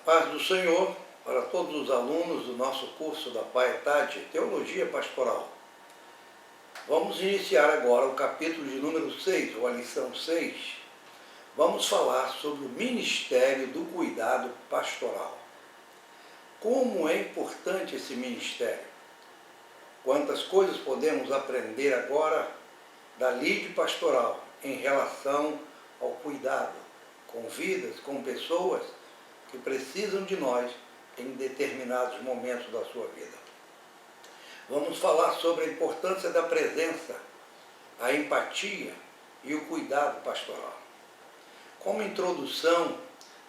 Paz do Senhor para todos os alunos do nosso curso da Piedade, Teologia Pastoral. Vamos iniciar agora o capítulo de número 6, ou a lição 6. Vamos falar sobre o ministério do cuidado pastoral. Como é importante esse ministério? Quantas coisas podemos aprender agora da lide pastoral em relação ao cuidado com vidas, com pessoas que precisam de nós em determinados momentos da sua vida. Vamos falar sobre a importância da presença, a empatia e o cuidado pastoral. Como introdução,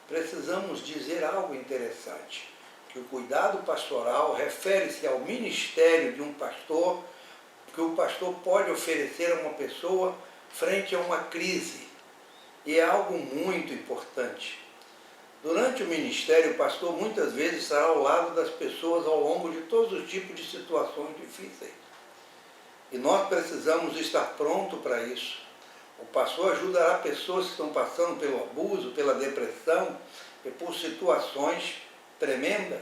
precisamos dizer algo interessante, que o cuidado pastoral refere-se ao ministério de um pastor, que o pastor pode oferecer a uma pessoa frente a uma crise. E é algo muito importante. Durante o ministério, o pastor muitas vezes estará ao lado das pessoas ao longo de todos os tipos de situações difíceis. E nós precisamos estar prontos para isso. O pastor ajudará pessoas que estão passando pelo abuso, pela depressão e por situações tremendas.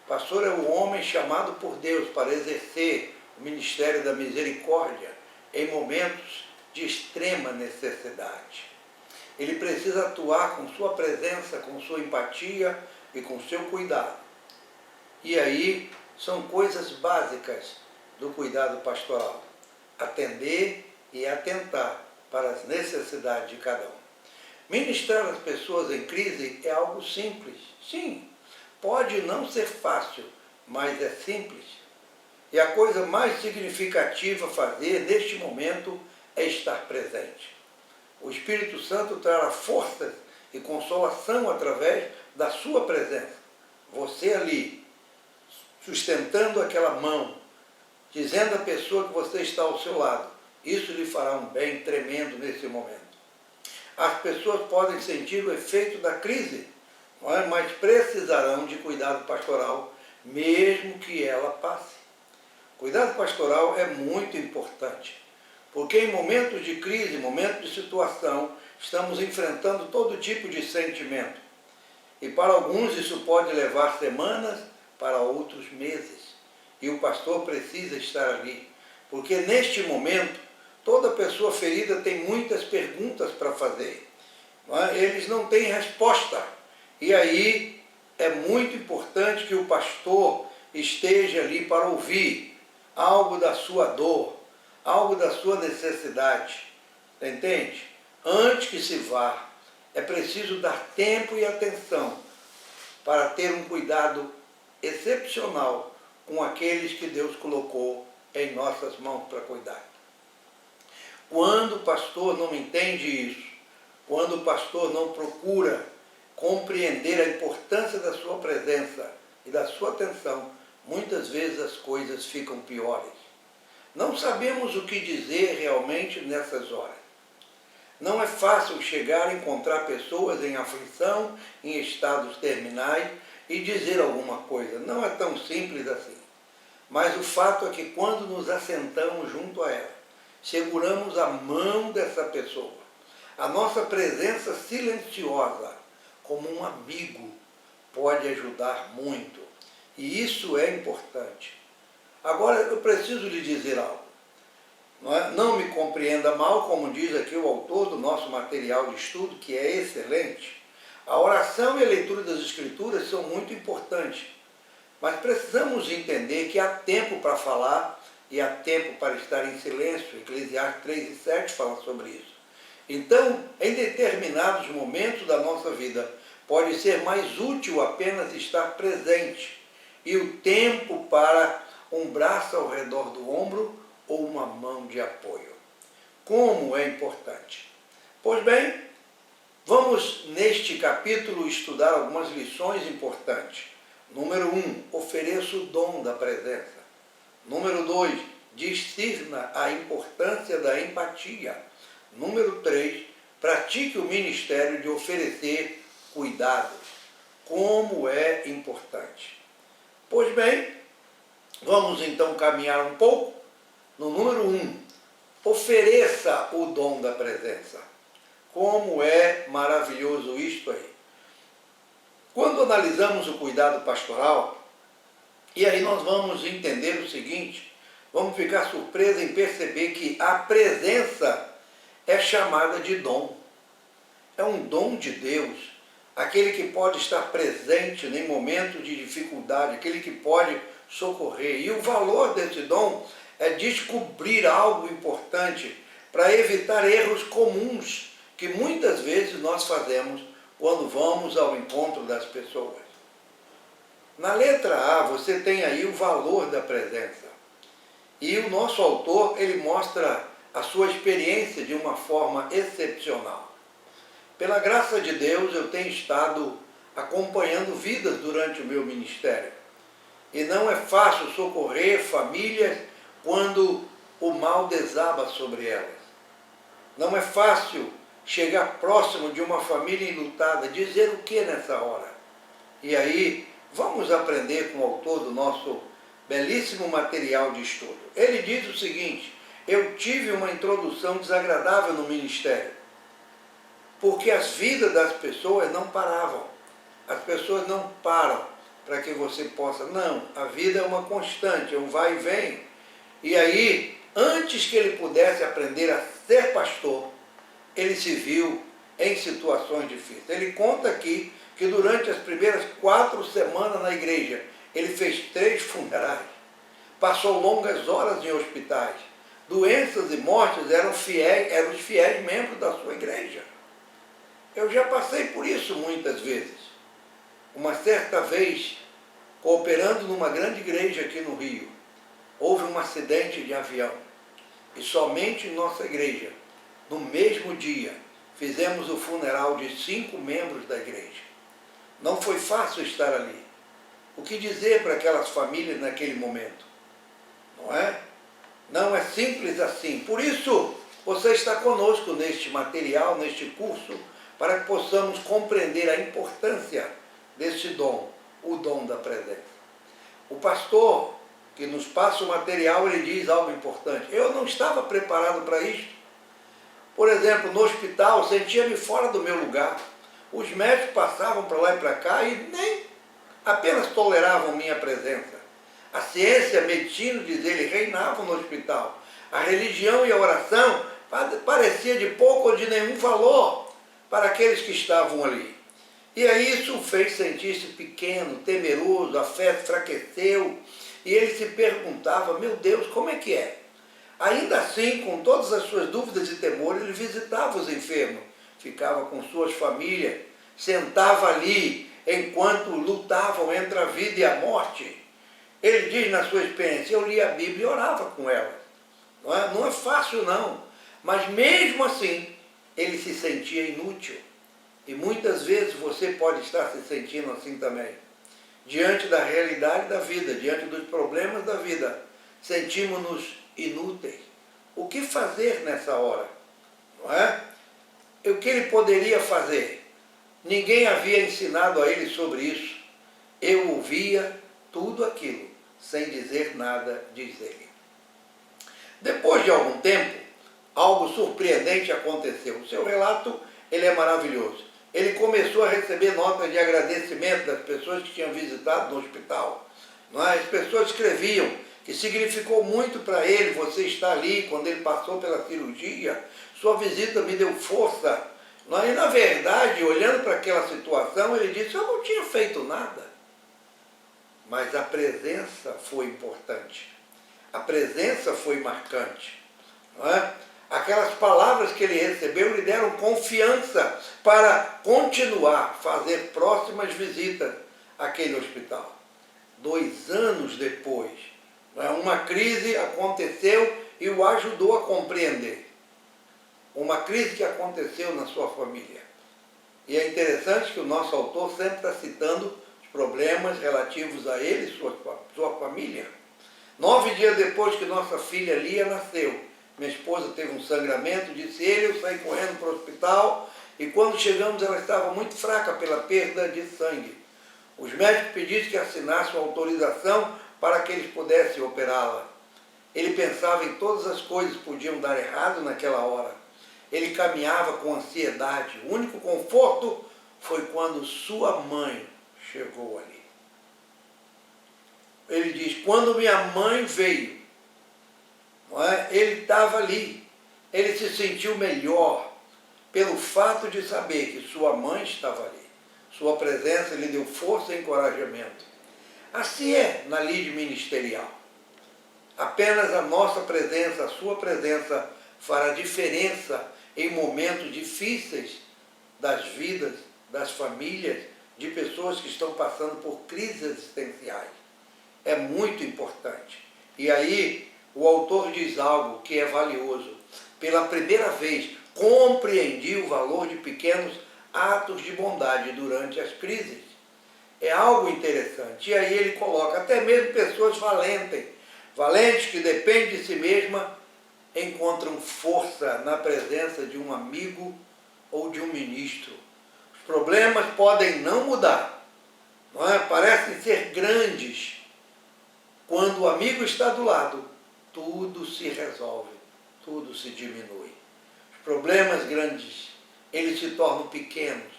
O pastor é o homem chamado por Deus para exercer o ministério da misericórdia em momentos de extrema necessidade. Ele precisa atuar com sua presença, com sua empatia e com seu cuidado. E aí são coisas básicas do cuidado pastoral. Atender e atentar para as necessidades de cada um. Ministrar as pessoas em crise é algo simples. Sim, pode não ser fácil, mas é simples. E a coisa mais significativa a fazer neste momento é estar presente. O Espírito Santo trará forças e consolação através da sua presença. Você ali, sustentando aquela mão, dizendo à pessoa que você está ao seu lado, isso lhe fará um bem tremendo nesse momento. As pessoas podem sentir o efeito da crise, não é? Mas precisarão de cuidado pastoral, mesmo que ela passe. Cuidado pastoral é muito importante. Porque em momentos de crise, momentos de situação, estamos enfrentando todo tipo de sentimento. E para alguns isso pode levar semanas, para outros meses. E o pastor precisa estar ali. Porque neste momento, toda pessoa ferida tem muitas perguntas para fazer. Eles não têm resposta. E aí é muito importante que o pastor esteja ali para ouvir algo da sua dor, algo da sua necessidade, entende? Antes que se vá, é preciso dar tempo e atenção para ter um cuidado excepcional com aqueles que Deus colocou em nossas mãos para cuidar. Quando o pastor não entende isso, quando o pastor não procura compreender a importância da sua presença e da sua atenção, muitas vezes as coisas ficam piores. Não sabemos o que dizer realmente nessas horas. Não é fácil chegar a encontrar pessoas em aflição, em estados terminais e dizer alguma coisa. Não é tão simples assim. Mas o fato é que quando nos assentamos junto a ela, seguramos a mão dessa pessoa, a nossa presença silenciosa, como um amigo, pode ajudar muito. E isso é importante. Agora, eu preciso lhe dizer algo. Não me compreenda mal, como diz aqui o autor do nosso material de estudo, que é excelente. A oração e a leitura das Escrituras são muito importantes. Mas precisamos entender que há tempo para falar e há tempo para estar em silêncio. Eclesiastes 3:7 fala sobre isso. Então, em determinados momentos da nossa vida, pode ser mais útil apenas estar presente. E o tempo para um braço ao redor do ombro ou uma mão de apoio. Como é importante. Pois bem, vamos neste capítulo estudar algumas lições importantes. Número 1, ofereça o dom da presença. Número 2, discirna a importância da empatia. Número 3, pratique o ministério de oferecer cuidados. Como é importante. Pois bem, vamos então caminhar um pouco. No número 1, ofereça o dom da presença. Como é maravilhoso isto aí. Quando analisamos o cuidado pastoral, e aí nós vamos entender o seguinte, vamos ficar surpresos em perceber que a presença é chamada de dom. É um dom de Deus, aquele que pode estar presente em momentos de dificuldade, aquele que pode socorrer. E o valor desse dom é descobrir algo importante para evitar erros comuns que muitas vezes nós fazemos quando vamos ao encontro das pessoas. Na letra A, você tem aí o valor da presença. E o nosso autor, ele mostra a sua experiência de uma forma excepcional. Pela graça de Deus, eu tenho estado acompanhando vidas durante o meu ministério. E não é fácil socorrer famílias quando o mal desaba sobre elas. Não é fácil chegar próximo de uma família enlutada, dizer o que nessa hora? E aí, vamos aprender com o autor do nosso belíssimo material de estudo. Ele diz o seguinte: eu tive uma introdução desagradável no ministério, porque as vidas das pessoas não paravam. As pessoas não param para que você possa... Não, a vida é uma constante, é um vai e vem. E aí, antes que ele pudesse aprender a ser pastor, ele se viu em situações difíceis. Ele conta aqui que durante as primeiras 4 semanas na igreja, ele fez 3 funerais, passou longas horas em hospitais. Doenças e mortes eram os fiéis membros da sua igreja. Eu já passei por isso muitas vezes. Uma certa vez, cooperando numa grande igreja aqui no Rio, houve um acidente de avião. E somente em nossa igreja, no mesmo dia, fizemos o funeral de 5 membros da igreja. Não foi fácil estar ali. O que dizer para aquelas famílias naquele momento? Não é? Não é simples assim. Por isso, você está conosco neste material, neste curso, para que possamos compreender a importância deste dom, o dom da presença. O pastor que nos passa o material, ele diz algo importante. Eu não estava preparado para isto. Por exemplo, no hospital, sentia-me fora do meu lugar. Os médicos passavam para lá e para cá e nem apenas toleravam minha presença. A ciência, a medicina, diz ele, reinavam no hospital. A religião e a oração parecia de pouco ou de nenhum valor para aqueles que estavam ali. E aí isso o fez sentir-se pequeno, temeroso, a fé enfraqueceu. E ele se perguntava, meu Deus, como é que é? Ainda assim, com todas as suas dúvidas e temores, ele visitava os enfermos, ficava com suas famílias, sentava ali enquanto lutavam entre a vida e a morte. Ele diz na sua experiência, eu lia a Bíblia e orava com ela. Não é fácil não, mas mesmo assim, ele se sentia inútil. E muitas vezes você pode estar se sentindo assim também. Diante da realidade da vida, diante dos problemas da vida, sentimos-nos inúteis. O que fazer nessa hora? Não é? O que ele poderia fazer? Ninguém havia ensinado a ele sobre isso. Eu ouvia tudo aquilo, sem dizer nada, diz ele. Depois de algum tempo, algo surpreendente aconteceu. O seu relato, ele é maravilhoso. Ele começou a receber notas de agradecimento das pessoas que tinham visitado no hospital. Não é? As pessoas escreviam que significou muito para ele você estar ali quando ele passou pela cirurgia. Sua visita me deu força. Não é? E na verdade, olhando para aquela situação, ele disse, eu não tinha feito nada. Mas a presença foi importante. A presença foi marcante. Não é? Aquelas palavras que ele recebeu lhe deram confiança para continuar, fazer próximas visitas àquele hospital. 2 anos depois, uma crise aconteceu e o ajudou a compreender. Uma crise que aconteceu na sua família. E é interessante que o nosso autor sempre está citando os problemas relativos a ele e sua família. 9 dias depois que nossa filha Lia nasceu, minha esposa teve um sangramento, disse ele, eu saí correndo para o hospital e quando chegamos ela estava muito fraca pela perda de sangue. Os médicos pediram que assinasse uma autorização para que eles pudessem operá-la. Ele pensava em todas as coisas que podiam dar errado naquela hora. Ele caminhava com ansiedade. O único conforto foi quando sua mãe chegou ali. Ele diz, quando minha mãe veio, não é? Ele estava ali, ele se sentiu melhor pelo fato de saber que sua mãe estava ali. Sua presença lhe deu força e encorajamento. Assim é na lide ministerial. Apenas a nossa presença, a sua presença, fará diferença em momentos difíceis das vidas, das famílias, de pessoas que estão passando por crises existenciais. É muito importante. E aí, o autor diz algo que é valioso. Pela primeira vez, compreendi o valor de pequenos atos de bondade durante as crises. É algo interessante. E aí ele coloca até mesmo pessoas valentes que dependem de si mesma, encontram força na presença de um amigo ou de um ministro. Os problemas podem não mudar, não é? Parecem ser grandes. Quando o amigo está do lado, tudo se resolve, tudo se diminui. Os problemas grandes, eles se tornam pequenos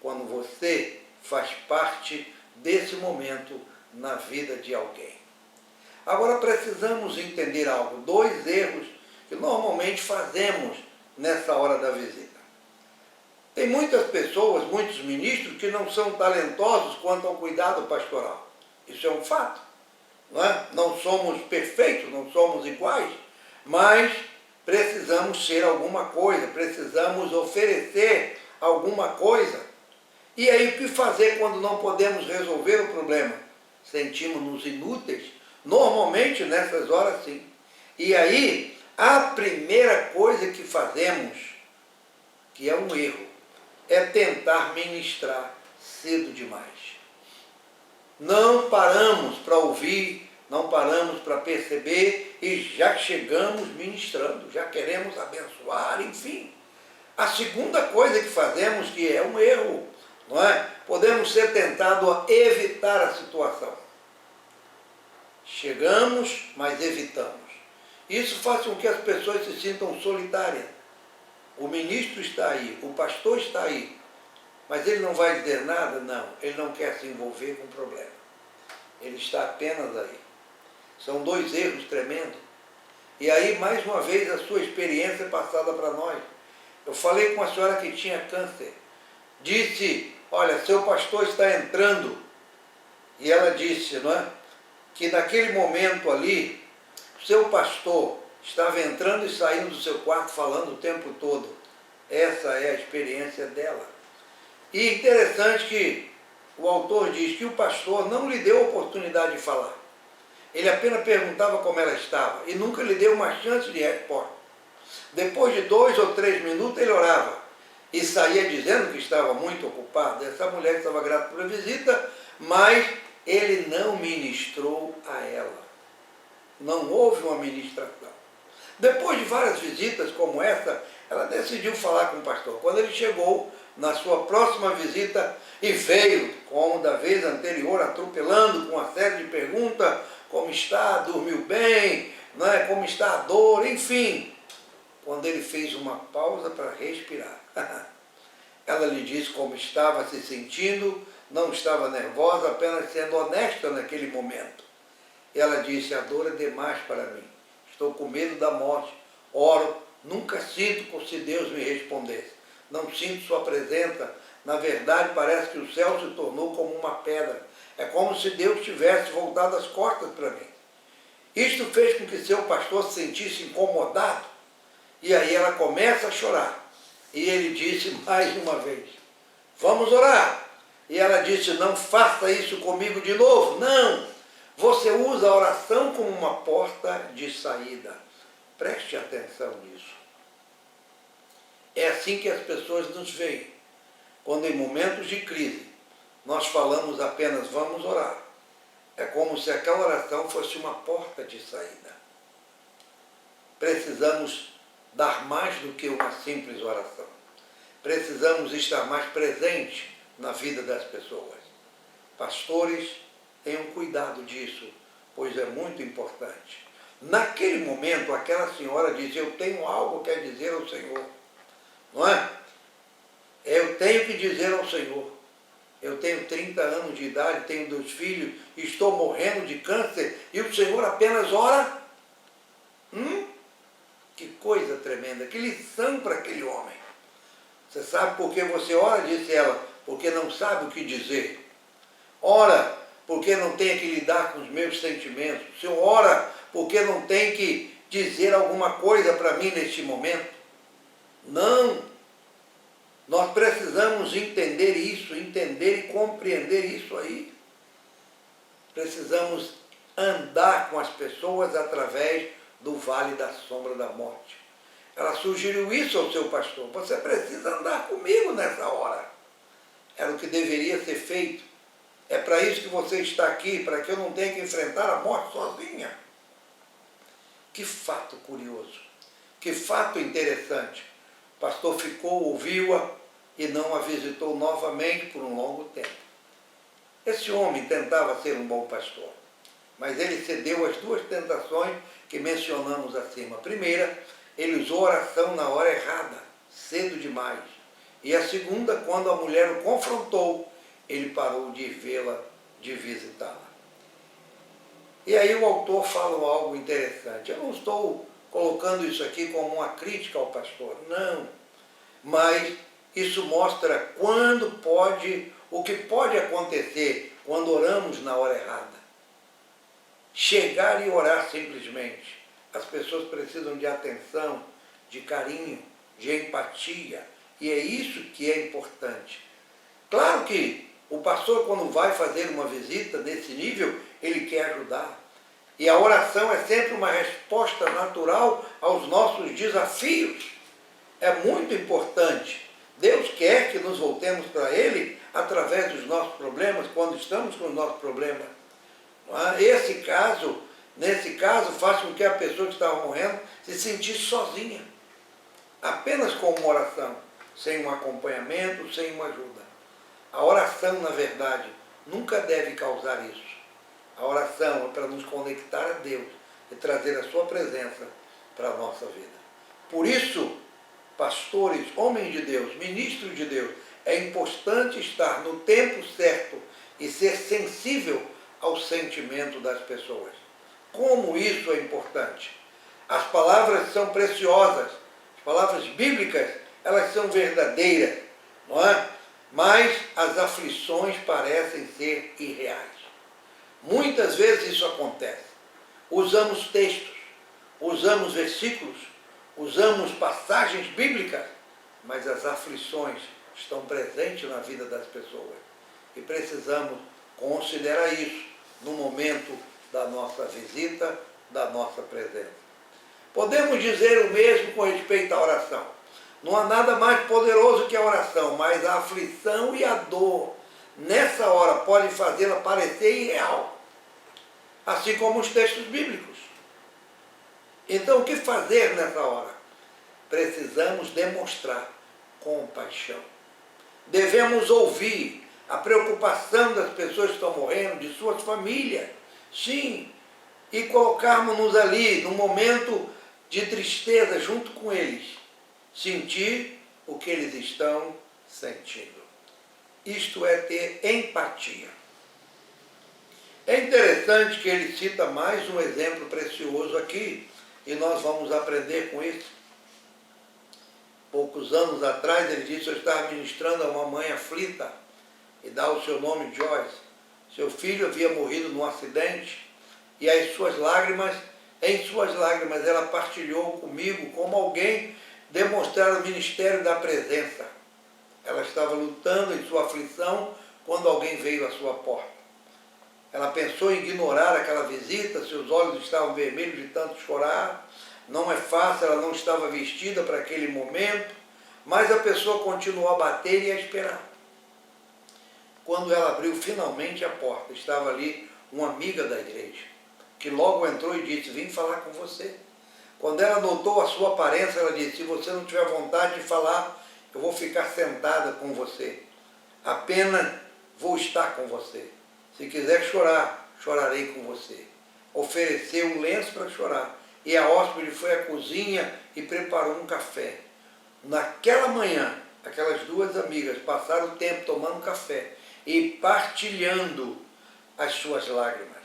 quando você faz parte desse momento na vida de alguém. Agora precisamos entender algo, 2 erros que normalmente fazemos nessa hora da visita. Tem muitas pessoas, muitos ministros que não são talentosos quanto ao cuidado pastoral. Isso é um fato. Não é? Não somos perfeitos, não somos iguais, mas precisamos ser alguma coisa, precisamos oferecer alguma coisa. E aí o que fazer quando não podemos resolver o problema? Sentimos-nos inúteis? Normalmente nessas horas sim. E aí a primeira coisa que fazemos, que é um erro, é tentar ministrar cedo demais. Não paramos para ouvir, não paramos para perceber e já chegamos ministrando, já queremos abençoar, enfim. A segunda coisa que fazemos, que é um erro, não é? Podemos ser tentados a evitar a situação. Chegamos, mas evitamos. Isso faz com que as pessoas se sintam solitárias. O ministro está aí, o pastor está aí, mas ele não vai dizer nada? Não, ele não quer se envolver com o problema. Ele está apenas aí. São 2 erros tremendos. E aí, mais uma vez, a sua experiência é passada para nós. Eu falei com uma senhora que tinha câncer. Disse, olha, seu pastor está entrando. E ela disse, não é? Que naquele momento ali, seu pastor estava entrando e saindo do seu quarto falando o tempo todo. Essa é a experiência dela. E interessante que o autor diz que o pastor não lhe deu a oportunidade de falar. Ele apenas perguntava como ela estava e nunca lhe deu uma chance de resposta. Depois de 2 ou 3 minutos ele orava e saía dizendo que estava muito ocupado. Essa mulher estava grata pela visita, mas ele não ministrou a ela. Não houve uma ministração. Depois de várias visitas como essa, ela decidiu falar com o pastor. Quando ele chegou na sua próxima visita e veio, como da vez anterior, atropelando com uma série de perguntas, como está, dormiu bem, não é? Como está a dor, enfim. Quando ele fez uma pausa para respirar, ela lhe disse como estava se sentindo, não estava nervosa, apenas sendo honesta naquele momento. Ela disse, a dor é demais para mim, estou com medo da morte, oro, nunca sinto como se Deus me respondesse, não sinto sua presença, na verdade parece que o céu se tornou como uma pedra, é como se Deus tivesse voltado as costas para mim. Isto fez com que seu pastor se sentisse incomodado, e aí ela começa a chorar, e ele disse mais uma vez, vamos orar. E ela disse, não faça isso comigo de novo, não. Você usa a oração como uma porta de saída. Preste atenção nisso. É assim que as pessoas nos veem. Quando em momentos de crise, nós falamos apenas, vamos orar. É como se aquela oração fosse uma porta de saída. Precisamos dar mais do que uma simples oração. Precisamos estar mais presentes na vida das pessoas. Pastores, tenham cuidado disso, pois é muito importante. Naquele momento, aquela senhora diz, eu tenho algo que dizer ao Senhor. Não é? Eu tenho que dizer ao Senhor. Eu tenho 30 anos de idade, tenho 2 filhos, estou morrendo de câncer e o Senhor apenas ora? Que coisa tremenda, que lição para aquele homem. Você sabe por que você ora? Disse ela, porque não sabe o que dizer. Ora, porque não tem que lidar com os meus sentimentos. O Senhor ora, porque não tem que dizer alguma coisa para mim neste momento. Não. Nós precisamos entender isso, entender e compreender isso aí. Precisamos andar com as pessoas através do vale da sombra da morte. Ela sugeriu isso ao seu pastor. Você precisa andar comigo nessa hora. Era o que deveria ser feito. É para isso que você está aqui, para que eu não tenha que enfrentar a morte sozinha. Que fato curioso. Que fato interessante. O pastor ficou, ouviu-a e não a visitou novamente por um longo tempo. Esse homem tentava ser um bom pastor, mas ele cedeu às 2 tentações que mencionamos acima. A primeira, ele usou oração na hora errada, cedo demais. E a segunda, quando a mulher o confrontou, ele parou de vê-la, de visitá-la. E aí o autor fala algo interessante. Eu não estou colocando isso aqui como uma crítica ao pastor, não. Mas isso mostra o que pode acontecer quando oramos na hora errada. Chegar e orar simplesmente. As pessoas precisam de atenção, de carinho, de empatia. E é isso que é importante. Claro que o pastor, quando vai fazer uma visita nesse nível, ele quer ajudar. E a oração é sempre uma resposta natural aos nossos desafios. É muito importante. Deus quer que nos voltemos para Ele através dos nossos problemas, quando estamos com os nossos problemas. Nesse caso, faz com que a pessoa que estava morrendo se sentisse sozinha. Apenas com uma oração, sem um acompanhamento, sem uma ajuda. A oração, na verdade, nunca deve causar isso. A oração é para nos conectar a Deus e trazer a sua presença para a nossa vida. Por isso, pastores, homens de Deus, ministros de Deus, é importante estar no tempo certo e ser sensível ao sentimento das pessoas. Como isso é importante? As palavras são preciosas, as palavras bíblicas, elas são verdadeiras, não é? Mas as aflições parecem ser irreais. Muitas vezes isso acontece. Usamos textos, usamos versículos, usamos passagens bíblicas, mas as aflições estão presentes na vida das pessoas. E precisamos considerar isso no momento da nossa visita, da nossa presença. Podemos dizer o mesmo com respeito à oração. Não há nada mais poderoso que a oração, mas a aflição e a dor, nessa hora, podem fazê-la parecer irreal. Assim como os textos bíblicos. Então, o que fazer nessa hora? Precisamos demonstrar compaixão. Devemos ouvir a preocupação das pessoas que estão morrendo, de suas famílias. Sim, e colocarmos-nos ali, num momento de tristeza, junto com eles. Sentir o que eles estão sentindo. Isto é ter empatia. É interessante que ele cita mais um exemplo precioso aqui, e nós vamos aprender com isso. Poucos anos atrás, ele disse, eu estava ministrando a uma mãe aflita, e dá o seu nome, Joyce. Seu filho havia morrido num acidente, e em suas lágrimas, ela partilhou comigo como alguém demonstrar o ministério da presença. Ela estava lutando em sua aflição, quando alguém veio à sua porta. Ela pensou em ignorar aquela visita, seus olhos estavam vermelhos de tanto chorar. Não é fácil, ela não estava vestida para aquele momento, mas a pessoa continuou a bater e a esperar. Quando ela abriu finalmente a porta, estava ali uma amiga da igreja, que logo entrou e disse, vim falar com você. Quando ela notou a sua aparência, ela disse, se você não tiver vontade de falar, eu vou ficar sentada com você. Apenas vou estar com você. Se quiser chorar, chorarei com você. Ofereceu um lenço para chorar. E a hóspede foi à cozinha e preparou um café. Naquela manhã, aquelas 2 amigas passaram o tempo tomando café. e partilhando as suas lágrimas.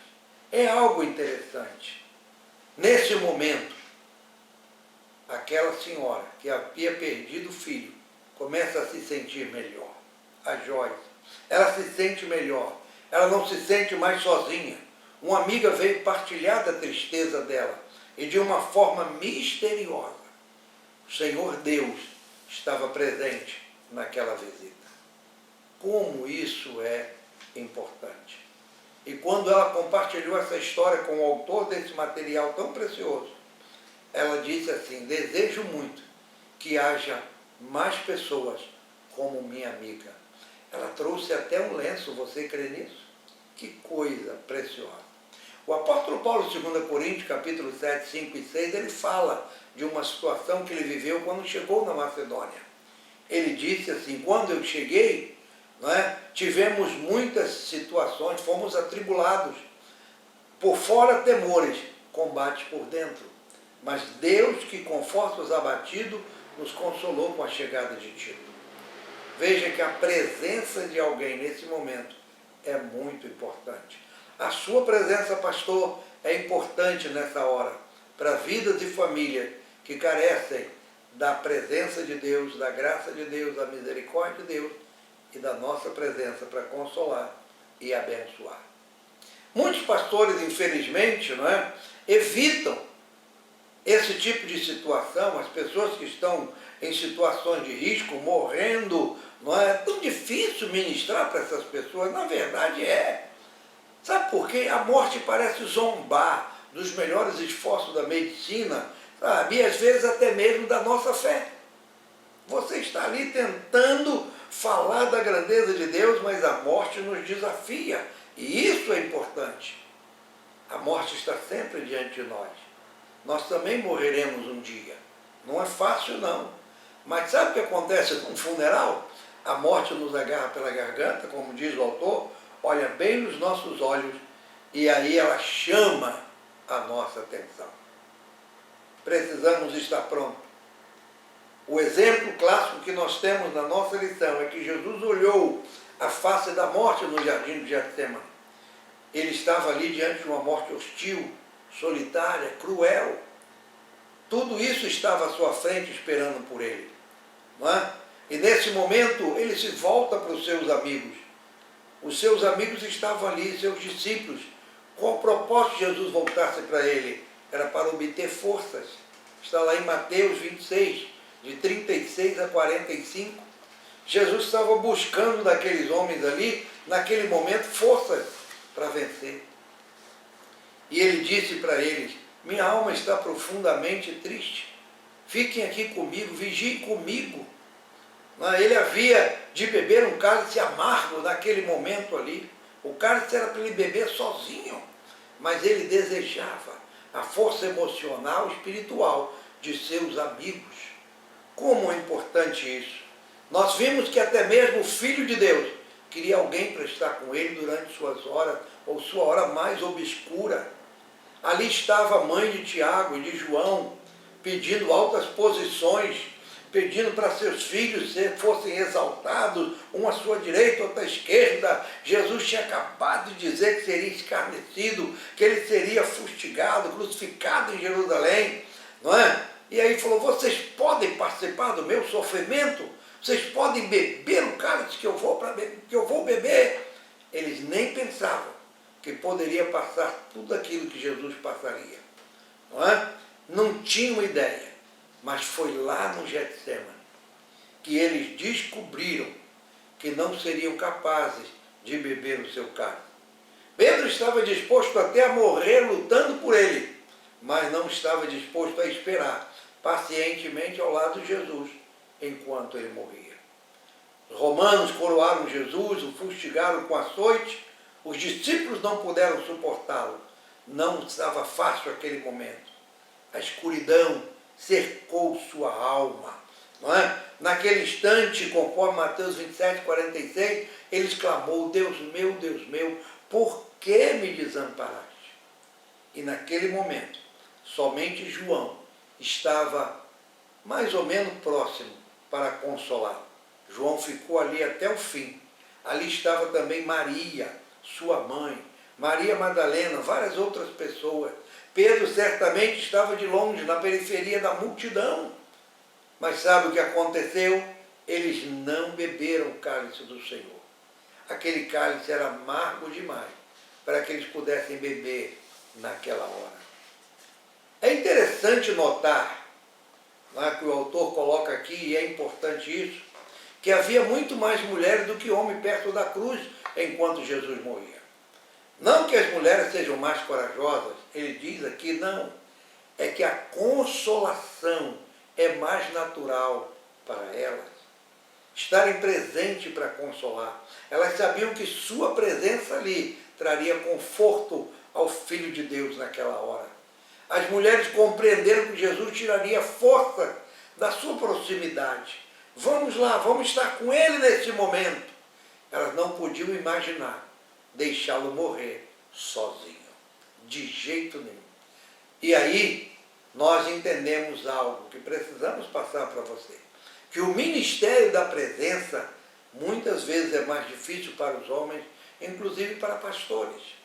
É algo interessante. Nesse momento, aquela senhora que havia perdido o filho começa a se sentir melhor. A Joyce, ela se sente melhor. Ela não se sente mais sozinha. Uma amiga veio partilhar da tristeza dela e de uma forma misteriosa, o Senhor Deus estava presente naquela visita. Como isso é importante. E quando ela compartilhou essa história com o autor desse material tão precioso, ela disse assim: desejo muito que haja mais pessoas como minha amiga. Ela trouxe até um lenço, você crê nisso? Que coisa preciosa. O apóstolo Paulo, 2 Coríntios, capítulo 7, 5 e 6, ele fala de uma situação que ele viveu quando chegou na Macedônia. Ele disse assim: quando eu cheguei, tivemos muitas situações, fomos atribulados, por fora temores, combate por dentro. Mas Deus, que conforta os abatidos, nos consolou com a chegada de Tito. Veja que a presença de alguém nesse momento é muito importante. A sua presença, pastor, é importante nessa hora, para vidas e famílias que carecem da presença de Deus, da graça de Deus, da misericórdia de Deus e da nossa presença para consolar e abençoar. Muitos pastores, infelizmente, evitam esse tipo de situação, as pessoas que estão em situações de risco, morrendo, é tão difícil ministrar para essas pessoas. Na verdade é. Sabe por quê? A morte parece zombar dos melhores esforços da medicina, sabe? E às vezes até mesmo da nossa fé. Você está ali tentando falar da grandeza de Deus, mas a morte nos desafia. E isso é importante. A morte está sempre diante de nós. Nós também morreremos um dia. Não é fácil, não. Mas sabe o que acontece num funeral? A morte nos agarra pela garganta, como diz o autor, olha bem nos nossos olhos e aí ela chama a nossa atenção. Precisamos estar prontos. O exemplo clássico que nós temos na nossa lição é que Jesus olhou a face da morte no jardim de Getsemane. Ele estava ali diante de uma morte hostil, solitária, cruel. Tudo isso estava à sua frente esperando por ele. E nesse momento ele se volta para os seus amigos. Os seus amigos estavam ali, seus discípulos. Qual o propósito de Jesus voltasse para ele? Era para obter forças. Está lá em Mateus 26, de 36 a 45. Jesus estava buscando daqueles homens ali, naquele momento, forças para vencer. E ele disse para eles: minha alma está profundamente triste. Fiquem aqui comigo, vigiem comigo. Ele havia de beber um cálice amargo naquele momento ali. O cálice era para ele beber sozinho, mas ele desejava a força emocional, espiritual de seus amigos. Como é importante isso. Nós vimos que até mesmo o Filho de Deus queria alguém para estar com ele durante suas horas, ou sua hora mais obscura. Ali estava a mãe de Tiago e de João, pedindo altas posições, pedindo para seus filhos fossem exaltados, um à sua direita, outro à esquerda. Jesus tinha acabado de dizer que seria escarnecido, que ele seria fustigado, crucificado em Jerusalém, E aí falou: vocês podem participar do meu sofrimento? Vocês podem beber o cálice que eu vou beber? Eles nem pensavam que poderia passar tudo aquilo que Jesus passaria. Não tinham ideia. Mas foi lá no Getsemane que eles descobriram que não seriam capazes de beber o seu cálice. Pedro estava disposto até a morrer lutando por ele, mas não estava disposto a esperar pacientemente ao lado de Jesus enquanto ele morria. Os romanos coroaram Jesus, o fustigaram com açoite, os discípulos não puderam suportá-lo. Não estava fácil aquele momento. A escuridão cercou sua alma. Naquele instante, conforme Mateus 27, 46, ele exclamou: Deus meu, por que me desamparaste? E naquele momento, somente João estava mais ou menos próximo para consolá-lo. João ficou ali até o fim, Ali estava também Maria, sua mãe, Maria Madalena, várias outras pessoas. Pedro certamente estava de longe, na periferia da multidão. Mas sabe o que aconteceu? Eles não beberam o cálice do Senhor. Aquele cálice era amargo demais para que eles pudessem beber naquela hora. É interessante notar, né, que o autor coloca aqui, e é importante isso, que havia muito mais mulheres do que homens perto da cruz enquanto Jesus morria. Não que as mulheres sejam mais corajosas, ele diz aqui, não. É que a consolação é mais natural para elas. Estarem presentes para consolar. Elas sabiam que sua presença ali traria conforto ao Filho de Deus naquela hora. As mulheres compreenderam que Jesus tiraria força da sua proximidade. Vamos lá, vamos estar com ele nesse momento. Elas não podiam imaginar deixá-lo morrer sozinho. De jeito nenhum. E aí, nós entendemos algo que precisamos passar para você. Que o ministério da presença, muitas vezes é mais difícil para os homens, inclusive para pastores.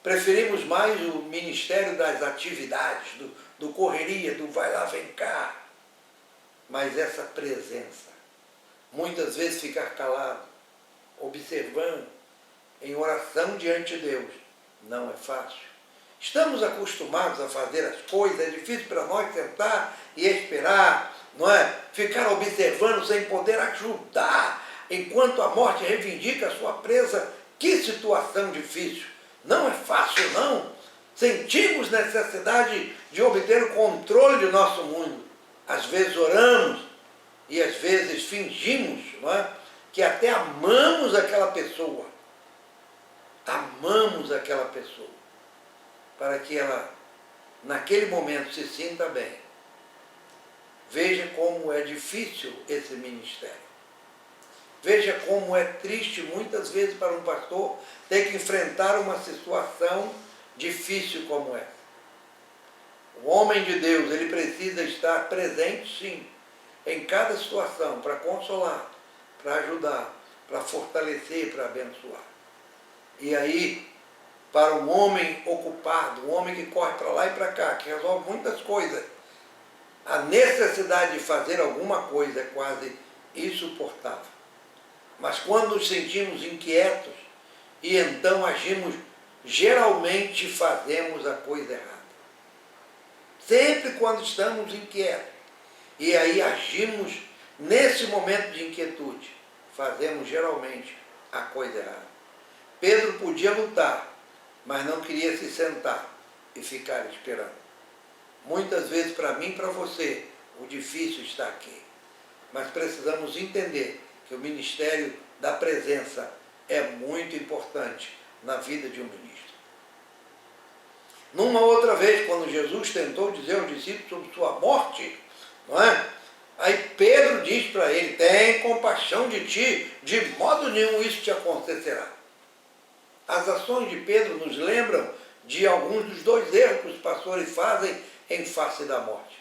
Preferimos mais o ministério das atividades, do correria, do vai lá, vem cá. Mas essa presença, muitas vezes ficar calado, observando, em oração diante de Deus, não é fácil. Estamos acostumados a fazer as coisas, é difícil para nós sentar e esperar, não é? Ficar observando sem poder ajudar, enquanto a morte reivindica a sua presa. Que situação difícil! Não é fácil, não. Sentimos necessidade de obter o controle do nosso mundo. Às vezes oramos e às vezes fingimos, não é? Que até amamos aquela pessoa. Amamos aquela pessoa. Para que ela, naquele momento, se sinta bem. Veja como é difícil esse ministério. Veja como é triste, muitas vezes, para um pastor ter que enfrentar uma situação difícil como essa. O homem de Deus, ele precisa estar presente, sim, em cada situação, para consolar, para ajudar, para fortalecer, para abençoar. E aí, para um homem ocupado, um homem que corre para lá e para cá, que resolve muitas coisas, a necessidade de fazer alguma coisa é quase insuportável. Mas quando nos sentimos inquietos e então agimos, geralmente fazemos a coisa errada. Sempre quando estamos inquietos e aí agimos nesse momento de inquietude, fazemos geralmente a coisa errada. Pedro podia lutar, mas não queria se sentar e ficar esperando. Muitas vezes, para mim e para você, o difícil está aqui. Mas precisamos entender que o ministério da presença é muito importante na vida de um ministro. Numa outra vez, quando Jesus tentou dizer aos discípulos sobre sua morte, não é? Aí Pedro diz para ele, tem compaixão de ti, de modo nenhum isso te acontecerá. As ações de Pedro nos lembram de alguns dos dois erros que os pastores fazem em face da morte.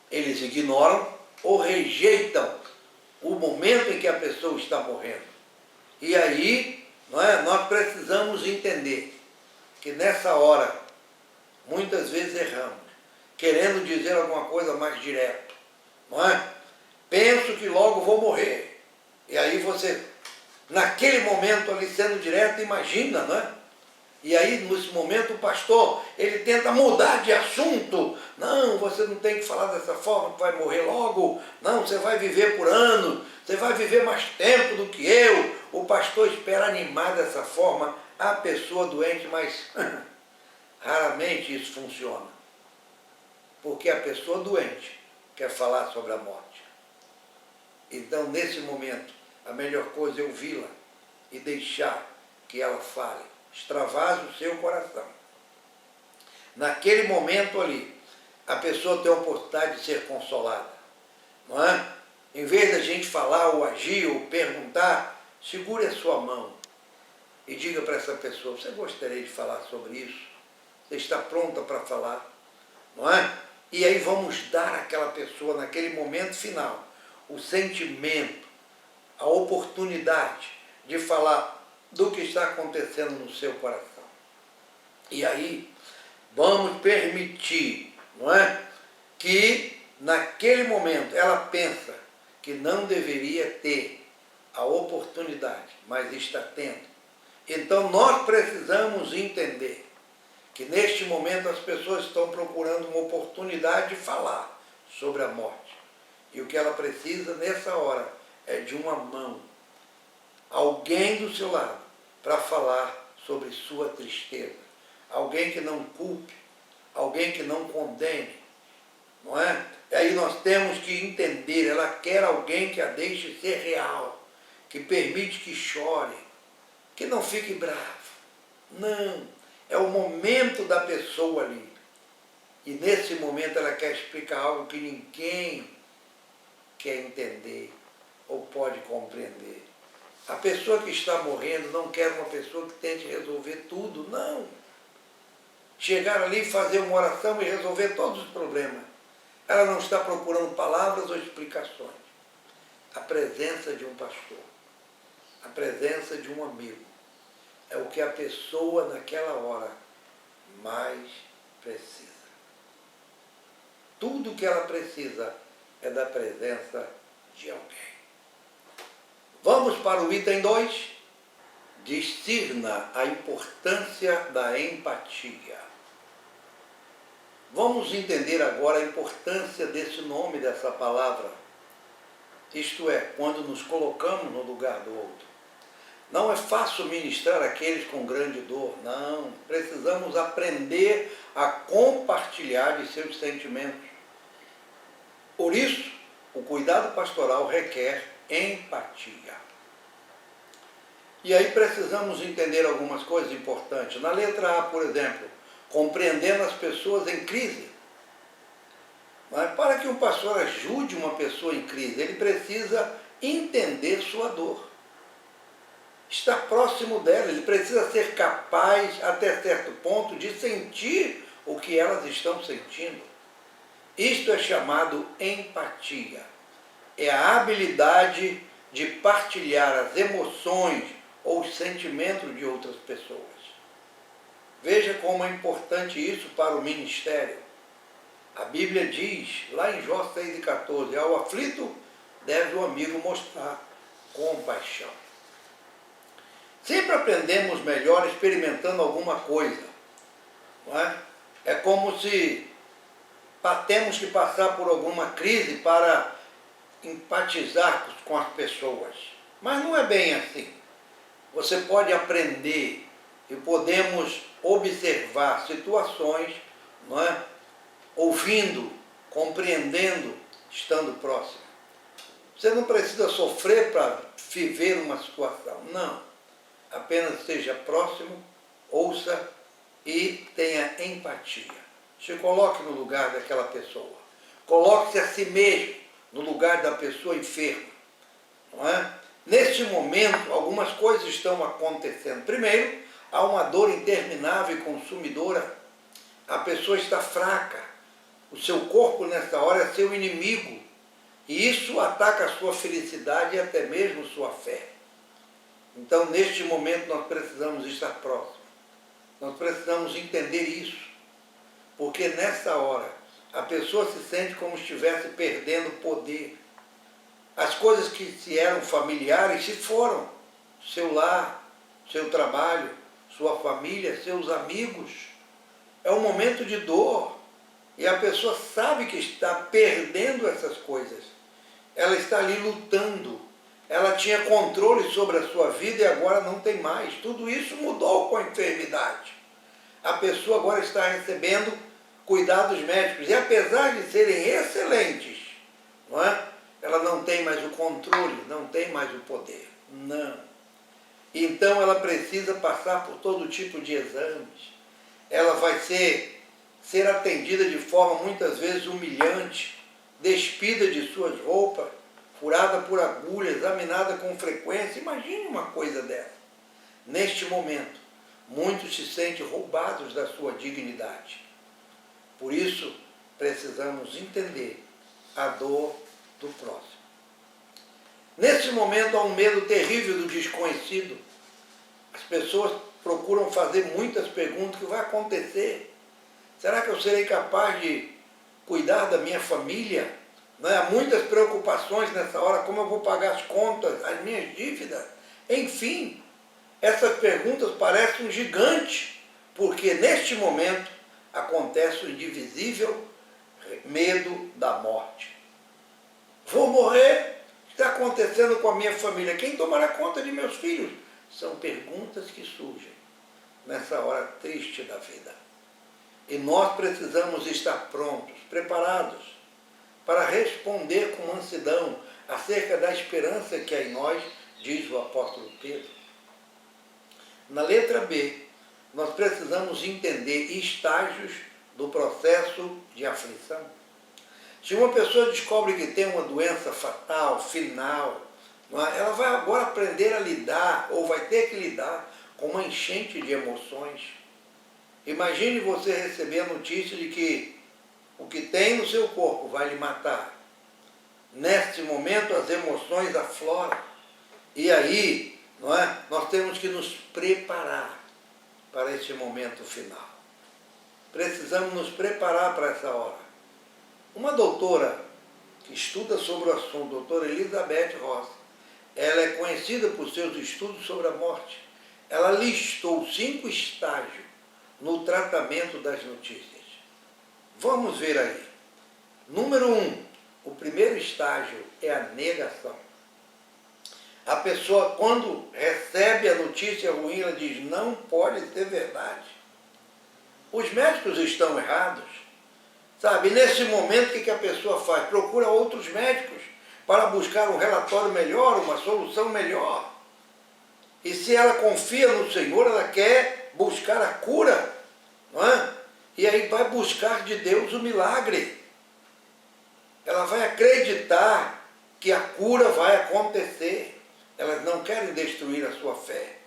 Eles ignoram ou rejeitam o momento em que a pessoa está morrendo. E aí, não é, nós precisamos entender que nessa hora, muitas vezes erramos, querendo dizer alguma coisa mais direto, não é? Penso que logo vou morrer. E aí você, naquele momento ali sendo direto, imagina, não é? E aí, nesse momento, o pastor, ele tenta mudar de assunto. Não, você não tem que falar dessa forma, que vai morrer logo. Não, você vai viver por anos, você vai viver mais tempo do que eu. O pastor espera animar dessa forma a pessoa doente, mas raramente isso funciona. Porque a pessoa doente quer falar sobre a morte. Então, nesse momento, a melhor coisa é ouvi-la e deixar que ela fale. Extravase o seu coração. Naquele momento ali, a pessoa tem a oportunidade de ser consolada. Não é? Em vez da gente falar ou agir ou perguntar, segure a sua mão e diga para essa pessoa, você gostaria de falar sobre isso? Você está pronta para falar? Não é? E aí vamos dar àquela pessoa, naquele momento final, o sentimento, a oportunidade de falar do que está acontecendo no seu coração. E aí, vamos permitir, não é? Que naquele momento ela pensa que não deveria ter a oportunidade, mas está tendo. Então nós precisamos entender que neste momento as pessoas estão procurando uma oportunidade de falar sobre a morte. E o que ela precisa nessa hora é de uma mão, alguém do seu lado, para falar sobre sua tristeza. Alguém que não culpe, alguém que não condene, não é? E aí nós temos que entender, ela quer alguém que a deixe ser real, que permite que chore, que não fique bravo. Não, é o momento da pessoa ali. E nesse momento ela quer explicar algo que ninguém quer entender ou pode compreender. A pessoa que está morrendo não quer uma pessoa que tente resolver tudo, não. Chegar ali e fazer uma oração e resolver todos os problemas. Ela não está procurando palavras ou explicações. A presença de um pastor, a presença de um amigo, é o que a pessoa naquela hora mais precisa. Tudo que ela precisa é da presença de alguém. Vamos para o item 2. Discirna a importância da empatia. Vamos entender agora a importância desse nome, dessa palavra. Isto é, quando nos colocamos no lugar do outro. Não é fácil ministrar aqueles com grande dor, não. Precisamos aprender a compartilhar de seus sentimentos. Por isso, o cuidado pastoral requer empatia. E aí precisamos entender algumas coisas importantes. Na letra A, por exemplo, compreendendo as pessoas em crise. Mas para que um pastor ajude uma pessoa em crise, ele precisa entender sua dor. Estar próximo dela, ele precisa ser capaz, até certo ponto, de sentir o que elas estão sentindo. Isto é chamado empatia. É a habilidade de partilhar as emoções ou os sentimentos de outras pessoas. Veja como é importante isso para o ministério. A Bíblia diz, lá em Jó 6,14, ao aflito deve o amigo mostrar compaixão. Sempre aprendemos melhor experimentando alguma coisa. Não é? É como se temos que passar por alguma crise para empatizar com as pessoas. Mas não é bem assim. Você pode aprender e podemos observar situações, não é? Ouvindo, compreendendo, estando próximo. Você não precisa sofrer para viver uma situação, não. Apenas seja próximo, ouça e tenha empatia. Se coloque no lugar daquela pessoa. Coloque-se a si mesmo no lugar da pessoa enferma. Não é? Neste momento, algumas coisas estão acontecendo. Primeiro, há uma dor interminável e consumidora. A pessoa está fraca. O seu corpo, nessa hora, é seu inimigo. E isso ataca a sua felicidade e até mesmo sua fé. Então, neste momento, nós precisamos estar próximos. Nós precisamos entender isso. Porque nessa hora, a pessoa se sente como se estivesse perdendo poder. As coisas que se eram familiares se foram. Seu lar, seu trabalho, sua família, seus amigos. É um momento de dor. E a pessoa sabe que está perdendo essas coisas. Ela está ali lutando. Ela tinha controle sobre a sua vida e agora não tem mais. Tudo isso mudou com a enfermidade. A pessoa agora está recebendo cuidados médicos. E apesar de serem excelentes, não é? Ela não tem mais o controle, não tem mais o poder. Não. Então ela precisa passar por todo tipo de exames. Ela vai ser atendida de forma muitas vezes humilhante, despida de suas roupas, furada por agulha, examinada com frequência. Imagine uma coisa dessa. Neste momento, muitos se sentem roubados da sua dignidade. Por isso, precisamos entender a dor do próximo. Nesse momento há um medo terrível do desconhecido. As pessoas procuram fazer muitas perguntas: o que vai acontecer? Será que eu serei capaz de cuidar da minha família? Não é? Há muitas preocupações nessa hora: como eu vou pagar as contas, as minhas dívidas? Enfim, essas perguntas parecem um gigante, porque neste momento acontece o indivisível medo da morte. Vou morrer? O que está acontecendo com a minha família? Quem tomará conta de meus filhos? São perguntas que surgem nessa hora triste da vida. E nós precisamos estar prontos, preparados, para responder com mansidão acerca da esperança que há em nós, diz o apóstolo Pedro. Na letra B, nós precisamos entender estágios do processo de aflição. Se uma pessoa descobre que tem uma doença fatal, final, ela vai agora aprender a lidar, ou vai ter que lidar, com uma enchente de emoções. Imagine você receber a notícia de que o que tem no seu corpo vai lhe matar. Neste momento as emoções afloram. E aí, nós temos que nos preparar para esse momento final. Precisamos nos preparar para essa hora. Uma doutora que estuda sobre o assunto, doutora Elizabeth Ross, ela é conhecida por seus estudos sobre a morte. Ela listou 5 estágios no tratamento das notícias. Vamos ver aí. Número 1, o primeiro estágio é a negação. A pessoa, quando recebe a notícia ruim, ela diz: não pode ser verdade. Os médicos estão errados. Sabe, nesse momento, o que a pessoa faz? Procura outros médicos para buscar um relatório melhor, uma solução melhor. E se ela confia no Senhor, ela quer buscar a cura, não é? E aí vai buscar de Deus o milagre. Ela vai acreditar que a cura vai acontecer. Elas não querem destruir a sua fé.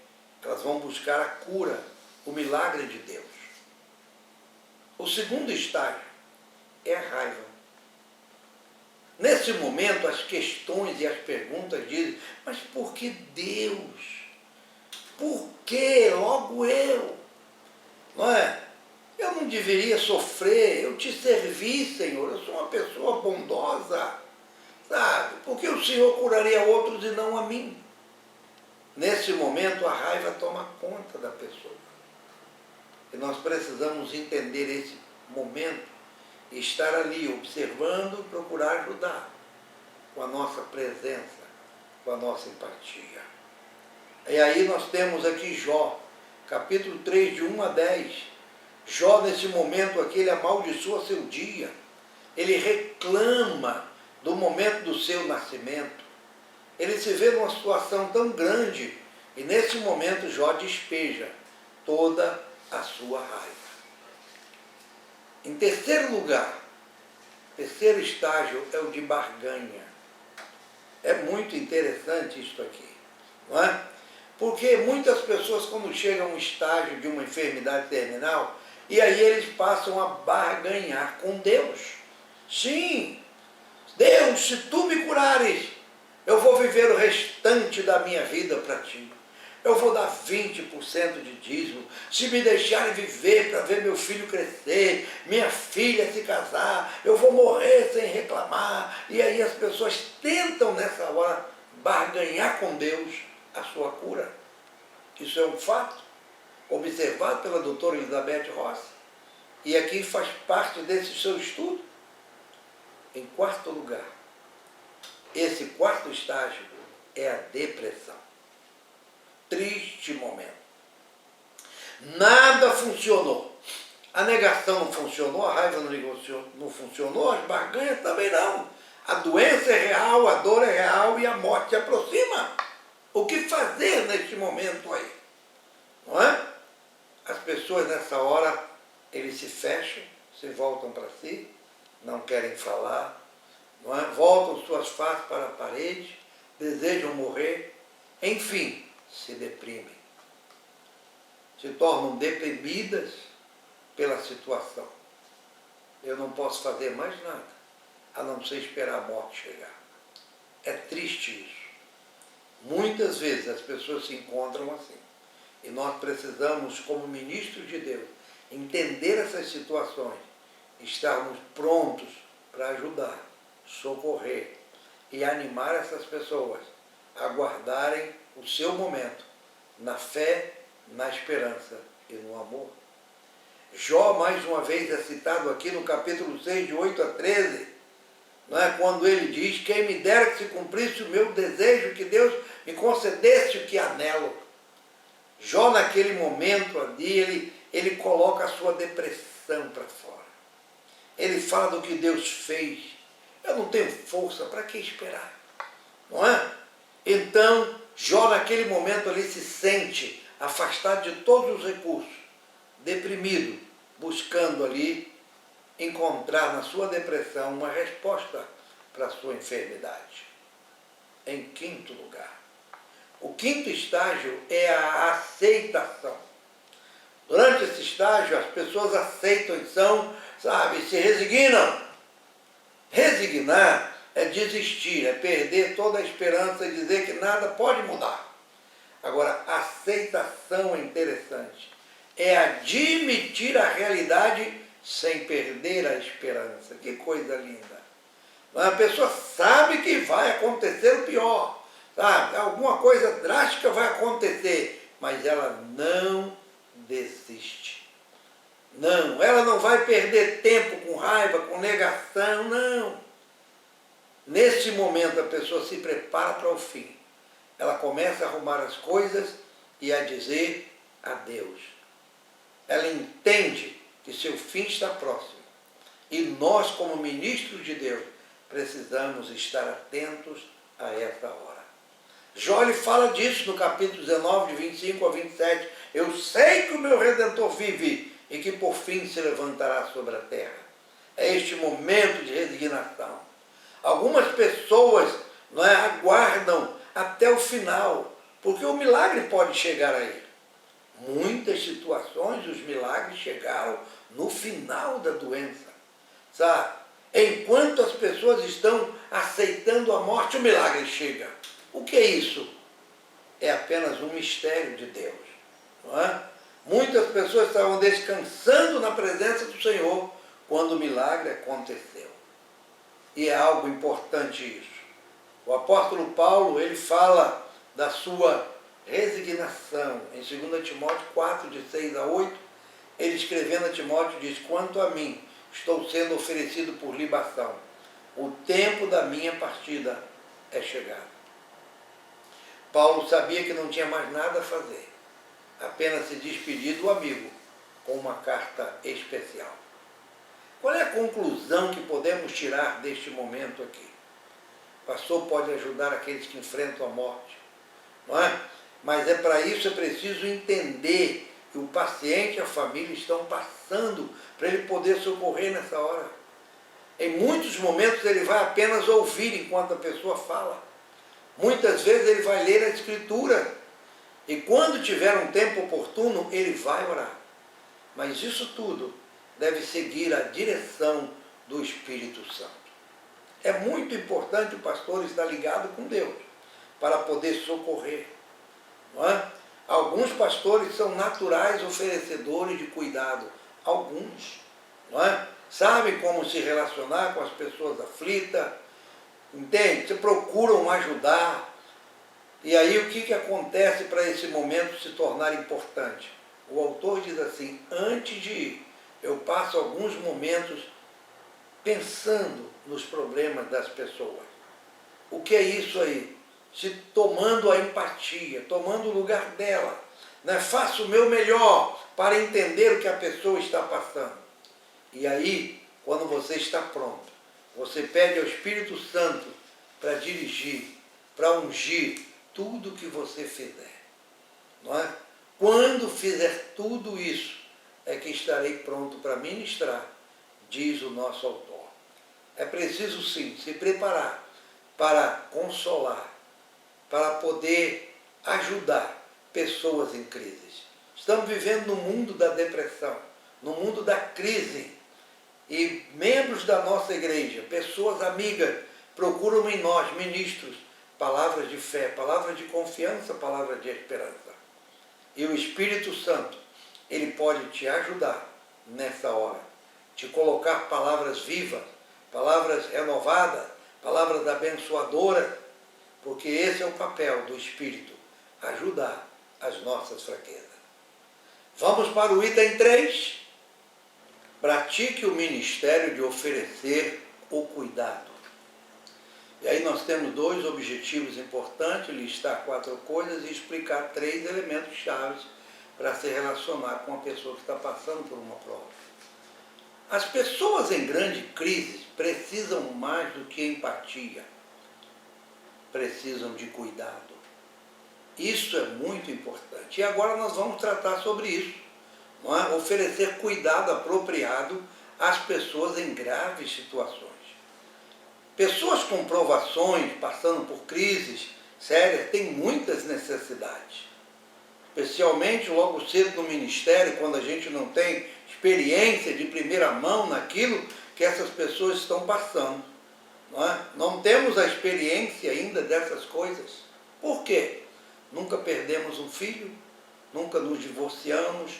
Elas vão buscar a cura, o milagre de Deus. O segundo estágio é a raiva. Nesse momento, as questões e as perguntas dizem: mas por que Deus? Por que logo eu? Não é? Eu não deveria sofrer, eu te servi, Senhor, eu sou uma pessoa bondosa, sabe? Por que o Senhor curaria outros e não a mim? Nesse momento, a raiva toma conta da pessoa. E nós precisamos entender esse momento, estar ali observando e procurar ajudar com a nossa presença, com a nossa empatia. E aí nós temos aqui Jó, capítulo 3, de 1 a 10. Jó, nesse momento aqui, ele amaldiçoa seu dia. Ele reclama do momento do seu nascimento. Ele se vê numa situação tão grande e nesse momento Jó despeja toda a sua raiva. Em terceiro lugar, terceiro estágio é o de barganha. É muito interessante isso aqui, não é? Porque muitas pessoas, quando chegam a um estágio de uma enfermidade terminal, e aí eles passam a barganhar com Deus. Sim, Deus, se tu me curares, eu vou viver o restante da minha vida para ti. Eu vou dar 20% de dízimo, se me deixarem viver para ver meu filho crescer, minha filha se casar, eu vou morrer sem reclamar. E aí as pessoas tentam nessa hora barganhar com Deus a sua cura. Isso é um fato observado pela doutora Elizabeth Ross, e aqui faz parte desse seu estudo. Em quarto lugar, esse quarto estágio é a depressão. Triste momento. Nada funcionou. A negação não funcionou, a raiva não funcionou, as barganhas também não. A doença é real, a dor é real e a morte se aproxima. O que fazer neste momento aí? Não é? As pessoas nessa hora, eles se fecham, se voltam para si, não querem falar, não é? Voltam suas faces para a parede, desejam morrer, enfim, se deprimem. Se tornam deprimidas pela situação. Eu não posso fazer mais nada, a não ser esperar a morte chegar. É triste isso. muitas vezes as pessoas se encontram assim. E nós precisamos, como ministros de Deus, entender essas situações, estarmos prontos para ajudar, socorrer e animar essas pessoas a guardarem o seu momento na fé, na esperança e no amor. Jó, mais uma vez, é citado aqui no capítulo 6, de 8 a 13, não é? Quando ele diz: quem me dera que se cumprisse o meu desejo, que Deus me concedesse o que anelo. Jó, naquele momento ali, ele coloca a sua depressão para fora. Ele fala do que Deus fez. Eu não tenho força, para que esperar? Não é? Então, Jó naquele momento ali se sente afastado de todos os recursos, deprimido, buscando ali encontrar na sua depressão uma resposta para a sua enfermidade. Em quinto lugar, o quinto estágio é a aceitação. Durante esse estágio, as pessoas aceitam e são, se resignam. Resignar é desistir, é perder toda a esperança e dizer que nada pode mudar. Agora, a aceitação é interessante. É admitir a realidade sem perder a esperança. Que coisa linda. A pessoa sabe que vai acontecer o pior, sabe? Alguma coisa drástica vai acontecer, mas ela não desiste. Não, ela não vai perder tempo com raiva, com negação, não. Nesse momento a pessoa se prepara para o fim. Ela começa a arrumar as coisas e a dizer adeus. Ela entende que seu fim está próximo. E nós, como ministros de Deus, precisamos estar atentos a essa hora. Jó lhe fala disso no capítulo 19, de 25 a 27. Eu sei que o meu Redentor vive e que por fim se levantará sobre a terra. É este momento de resignação. Algumas pessoas aguardam até o final, porque o milagre pode chegar aí. Muitas situações, os milagres chegaram no final da doença, sabe? Enquanto as pessoas estão aceitando a morte, o milagre chega. O que é isso? É apenas um mistério de Deus, não é? Muitas pessoas estavam descansando na presença do Senhor quando o milagre aconteceu. E é algo importante isso. O apóstolo Paulo, ele fala da sua resignação. Em 2 Timóteo 4, de 6 a 8, ele escrevendo a Timóteo diz: quanto a mim, estou sendo oferecido por libação. O tempo da minha partida é chegado. Paulo sabia que não tinha mais nada a fazer, apenas se despedir do amigo com uma carta especial. Qual é a conclusão que podemos tirar deste momento aqui? O pastor pode ajudar aqueles que enfrentam a morte, não é? Mas para isso é preciso entender que o paciente e a família estão passando para ele poder socorrer nessa hora. Em muitos momentos ele vai apenas ouvir enquanto a pessoa fala. Muitas vezes ele vai ler a Escritura. E quando tiver um tempo oportuno, ele vai orar. Mas isso tudo deve seguir a direção do Espírito Santo. É muito importante o pastor estar ligado com Deus para poder socorrer. Não é? Alguns pastores são naturais oferecedores de cuidado. Alguns, não é? Sabem como se relacionar com as pessoas aflitas, entende? Se procuram ajudar. E aí o que acontece para esse momento se tornar importante? O autor diz assim: antes de ir, eu passo alguns momentos pensando nos problemas das pessoas. O que é isso aí? Se tomando a empatia, tomando o lugar dela, né? Faço o meu melhor para entender o que a pessoa está passando. E aí, quando você está pronto, você pede ao Espírito Santo para dirigir, para ungir tudo que você fizer. Não é? Quando fizer tudo isso, é que estarei pronto para ministrar, diz o nosso autor. É preciso sim se preparar para consolar, para poder ajudar pessoas em crises. Estamos vivendo no mundo da depressão, no mundo da crise. E membros da nossa igreja, pessoas amigas, procuram em nós, ministros, palavras de fé, palavras de confiança, palavras de esperança. E o Espírito Santo, ele pode te ajudar nessa hora, te colocar palavras vivas, palavras renovadas, palavras abençoadoras, porque esse é o papel do Espírito, ajudar as nossas fraquezas. Vamos para o item 3. Pratique o ministério de oferecer o cuidado. E aí nós temos 2 objetivos importantes, listar 4 coisas e explicar 3 elementos chaves para se relacionar com a pessoa que está passando por uma prova. As pessoas em grande crise precisam mais do que empatia, precisam de cuidado. Isso é muito importante. E agora nós vamos tratar sobre isso, não é? Oferecer cuidado apropriado às pessoas em graves situações. Pessoas com provações, passando por crises sérias, têm muitas necessidades. Especialmente logo cedo no ministério, quando a gente não tem experiência de primeira mão naquilo que essas pessoas estão passando. Não é? Não temos a experiência ainda dessas coisas. Por quê? Nunca perdemos um filho, nunca nos divorciamos,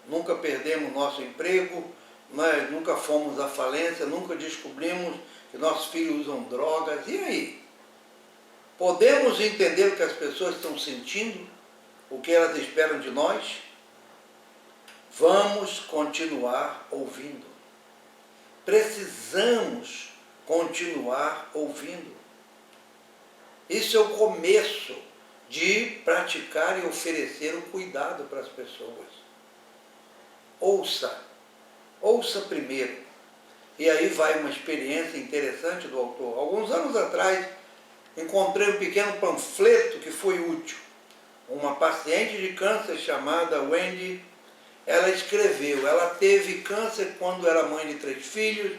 nunca perdemos nosso emprego, nunca fomos à falência, nunca descobrimos que nossos filhos usam drogas. E aí? Podemos entender o que as pessoas estão sentindo? O que elas esperam de nós? Vamos continuar ouvindo. Precisamos continuar ouvindo. Isso é o começo de praticar e oferecer o cuidado para as pessoas. Ouça primeiro. E aí vai uma experiência interessante do autor. Alguns anos atrás, encontrei um pequeno panfleto que foi útil. Uma paciente de câncer chamada Wendy, ela escreveu, ela teve câncer quando era mãe de 3 filhos,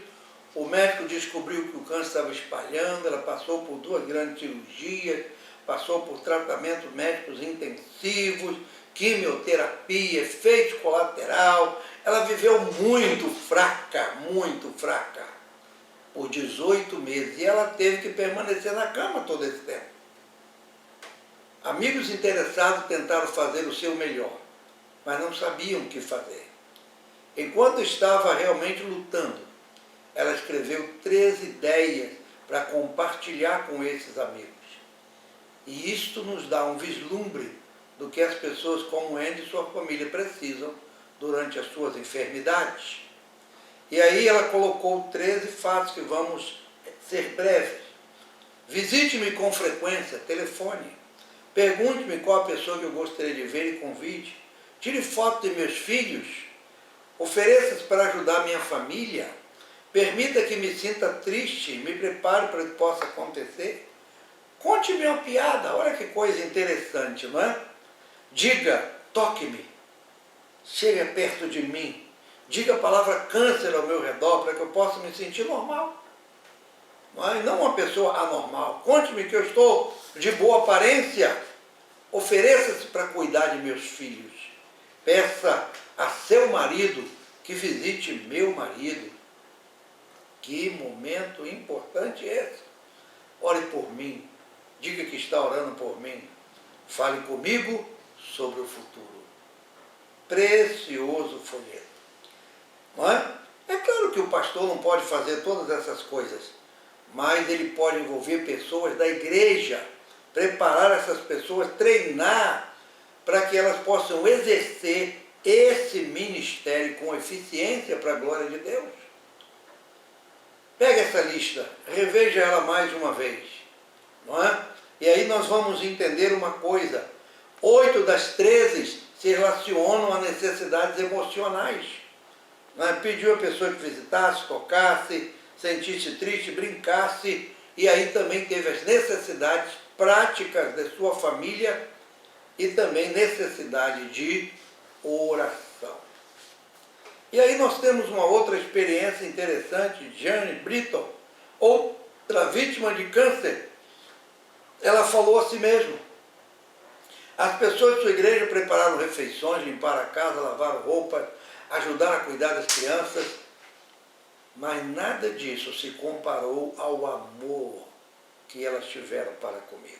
o médico descobriu que o câncer estava espalhando, ela passou por 2 grandes cirurgias, passou por tratamentos médicos intensivos, quimioterapia, efeito colateral. Ela viveu muito fraca, por 18 meses. E ela teve que permanecer na cama todo esse tempo. Amigos interessados tentaram fazer o seu melhor, mas não sabiam o que fazer. Enquanto estava realmente lutando, ela escreveu 13 ideias para compartilhar com esses amigos. E isto nos dá um vislumbre do que as pessoas como Andy e sua família precisam durante as suas enfermidades. E aí ela colocou 13 fatos que vamos ser breves. Visite-me com frequência, telefone. Pergunte-me qual a pessoa que eu gostaria de ver e convide. Tire foto de meus filhos. Ofereça-se para ajudar minha família. Permita que me sinta triste. Me prepare para o que possa acontecer. Conte-me uma piada. Olha que coisa interessante, não é? Diga, toque-me. Chegue perto de mim. Diga a palavra câncer ao meu redor para que eu possa me sentir normal. Não uma pessoa anormal. Conte-me que eu estou de boa aparência. Ofereça-se para cuidar de meus filhos. Peça a seu marido que visite meu marido. Que momento importante é esse? Ore por mim. Diga que está orando por mim. Fale comigo sobre o futuro. Precioso folheto. Não é? É claro que o pastor não pode fazer todas essas coisas, mas ele pode envolver pessoas da igreja, preparar essas pessoas, treinar para que elas possam exercer esse ministério com eficiência para a glória de Deus. Pega essa lista, reveja ela mais uma vez, não é? E aí nós vamos entender uma coisa. 8 das 13 se relacionam a necessidades emocionais. Não é? Pediu a pessoa que visitasse, tocasse, sentisse triste, brincasse, e aí também teve as necessidades práticas da sua família e também necessidade de oração. E aí nós temos uma outra experiência interessante, Jane Britton, outra vítima de câncer. Ela falou a si mesma. As pessoas de sua igreja prepararam refeições, limparam a casa, lavaram roupas, ajudaram a cuidar das crianças, mas nada disso se comparou ao amor que elas tiveram para comigo.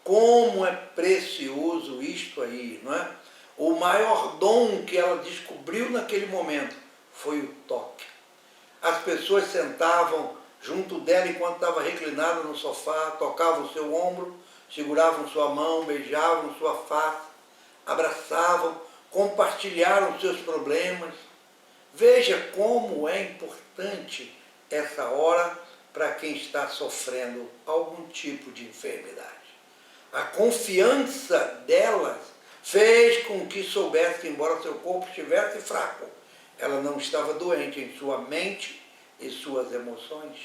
Como é precioso isto aí, não é? O maior dom que ela descobriu naquele momento foi o toque. As pessoas sentavam junto dela enquanto estava reclinada no sofá, tocavam o seu ombro, seguravam sua mão, beijavam sua face, abraçavam, compartilharam seus problemas. Veja como é importante essa hora para quem está sofrendo algum tipo de enfermidade. A confiança delas fez com que soubesse que, embora seu corpo estivesse fraco, ela não estava doente em sua mente e suas emoções.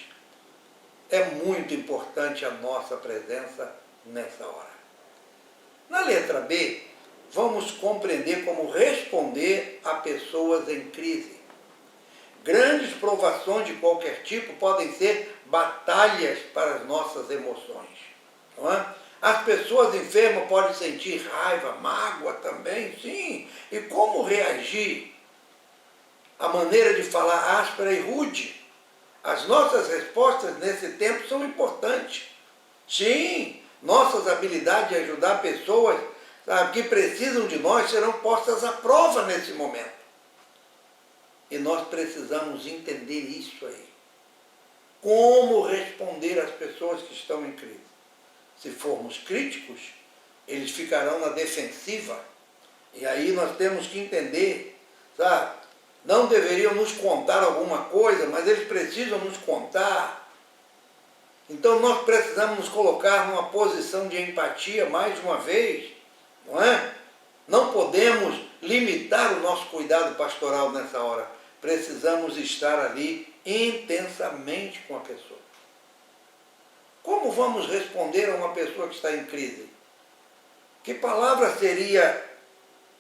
É muito importante a nossa presença nessa hora. Na letra B, vamos compreender como responder a pessoas em crise. Grandes provações de qualquer tipo podem ser batalhas para as nossas emoções, não é? As pessoas enfermas podem sentir raiva, mágoa também, sim. E como reagir? A maneira de falar áspera e rude. As nossas respostas nesse tempo são importantes. Sim, nossas habilidades de ajudar pessoas, sabe, que precisam de nós serão postas à prova nesse momento. E nós precisamos entender isso aí. Como responder às pessoas que estão em crise? Se formos críticos, eles ficarão na defensiva. E aí nós temos que entender, sabe? Não deveriam nos contar alguma coisa, mas eles precisam nos contar. Então nós precisamos nos colocar numa posição de empatia mais uma vez, não é? Não podemos limitar o nosso cuidado pastoral nessa hora. Precisamos estar ali intensamente com a pessoa. Como vamos responder a uma pessoa que está em crise? Que palavra seria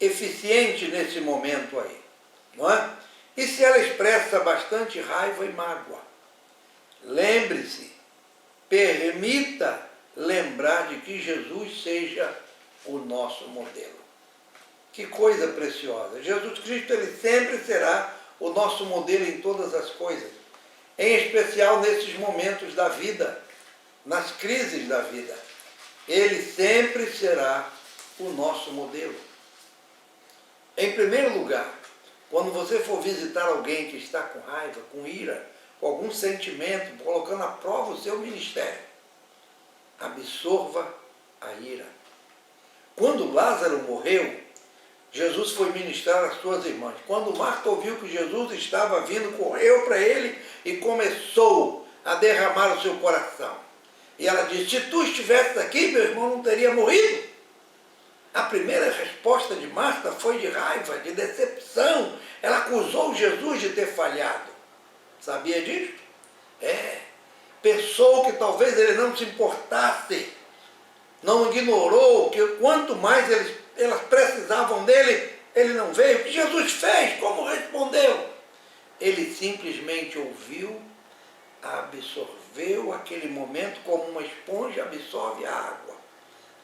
eficiente nesse momento aí? Não é? E se ela expressa bastante raiva e mágoa? Lembre-se, permita lembrar de que Jesus seja o nosso modelo. Que coisa preciosa! Jesus Cristo, ele sempre será o nosso modelo em todas as coisas, em especial nesses momentos da vida, nas crises da vida. Ele sempre será o nosso modelo. Em primeiro lugar, quando você for visitar alguém que está com raiva, com ira, com algum sentimento, colocando à prova o seu ministério, absorva a ira. Quando Lázaro morreu, Jesus foi ministrar às suas irmãs. Quando Marta ouviu que Jesus estava vindo, correu para ele e começou a derramar o seu coração. E ela disse, se tu estivesses aqui, meu irmão não teria morrido. A primeira resposta de Marta foi de raiva, de decepção. Ela acusou Jesus de ter falhado. Sabia disso? Pensou que talvez ele não se importasse. Não ignorou que quanto mais elas precisavam dele, ele não veio. O que Jesus fez? Como respondeu? Ele simplesmente ouviu, absorveu aquele momento como uma esponja absorve a água.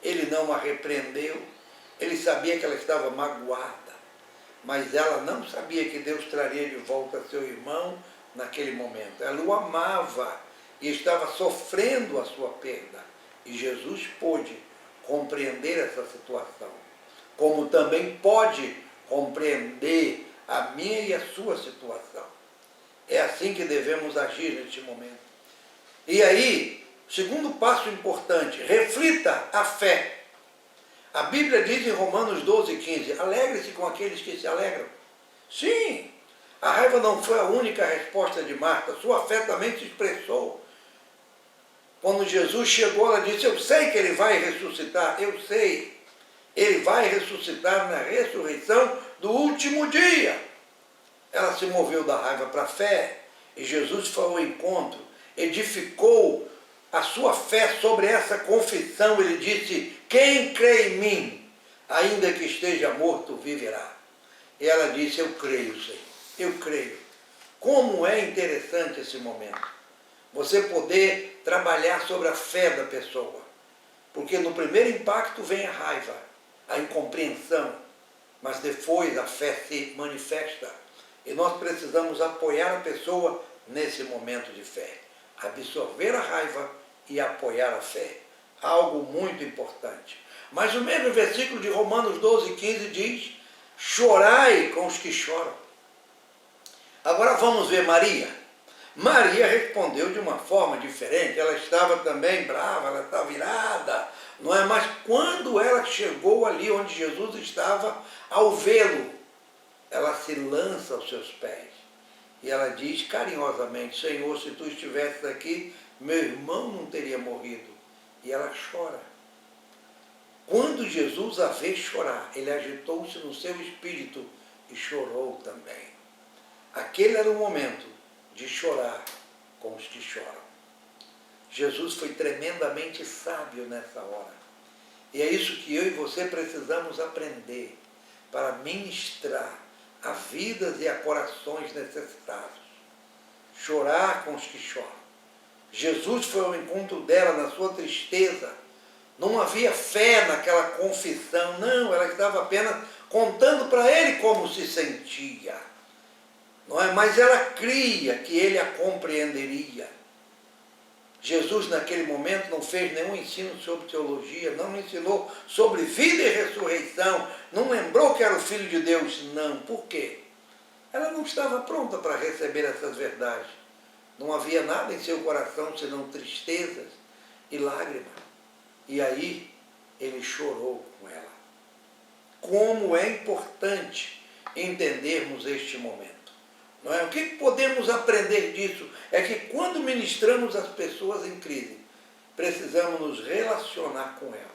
Ele não a repreendeu, ele sabia que ela estava magoada, mas ela não sabia que Deus traria de volta seu irmão naquele momento. Ela o amava e estava sofrendo a sua perda. E Jesus pôde compreender essa situação, como também pode compreender a minha e a sua situação. É assim que devemos agir neste momento. E aí, segundo passo importante, reflita a fé. A Bíblia diz em Romanos 12:15, alegre-se com aqueles que se alegram. Sim, a raiva não foi a única resposta de Marta, sua fé também se expressou. Quando Jesus chegou, ela disse, eu sei que ele vai ressuscitar, eu sei. Ele vai ressuscitar na ressurreição do último dia. Ela se moveu da raiva para a fé, e Jesus foi ao encontro, edificou a sua fé sobre essa confissão. Ele disse, quem crê em mim, ainda que esteja morto, viverá. E ela disse, eu creio, Senhor, eu creio. Como é interessante esse momento. Você poder trabalhar sobre a fé da pessoa. Porque no primeiro impacto vem a raiva, a incompreensão, mas depois a fé se manifesta. E nós precisamos apoiar a pessoa nesse momento de fé. absorver a raiva e apoiar a fé. Algo muito importante. Mas o mesmo versículo de Romanos 12:15 diz: chorai com os que choram. Agora vamos ver Maria. Maria respondeu de uma forma diferente. Ela estava também brava, ela estava irada, não é? Mas quando ela chegou ali onde Jesus estava, ao vê-lo, ela se lança aos seus pés. E ela diz carinhosamente: Senhor, se tu estivesses aqui, meu irmão não teria morrido. E ela chora. Quando Jesus a vê chorar, ele agitou-se no seu espírito e chorou também. Aquele era o momento de chorar com os que choram. Jesus foi tremendamente sábio nessa hora. E é isso que eu e você precisamos aprender para ministrar a vidas e a corações necessitados. Chorar com os que choram. Jesus foi ao encontro dela na sua tristeza. Não havia fé naquela confissão, não, ela estava apenas contando para ele como se sentia. Não é? Mas ela cria que ele a compreenderia. Jesus, naquele momento, não fez nenhum ensino sobre teologia, não ensinou sobre vida e ressurreição, não lembrou que era o Filho de Deus, não. Por quê? Ela não estava pronta para receber essas verdades. Não havia nada em seu coração senão tristezas e lágrimas. E aí, ele chorou com ela. Como é importante entendermos este momento. Não é? O que podemos aprender disso? É que quando ministramos as pessoas em crise, precisamos nos relacionar com elas.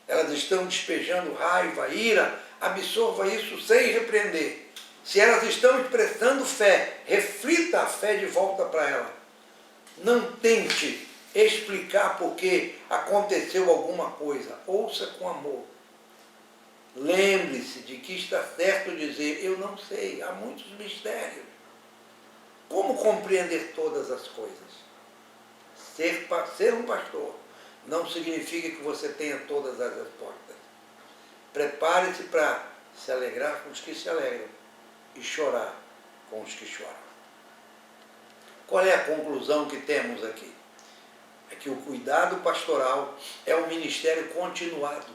Elas estão despejando raiva, ira, absorva isso sem repreender. Se elas estão expressando fé, reflita a fé de volta para ela. Não tente explicar por que aconteceu alguma coisa. Ouça com amor. Lembre-se de que está certo dizer: eu não sei, há muitos mistérios. Como compreender todas as coisas? Ser um pastor não significa que você tenha todas as respostas. Prepare-se para se alegrar com os que se alegram e chorar com os que choram. Qual é a conclusão que temos aqui? É que o cuidado pastoral é um ministério continuado.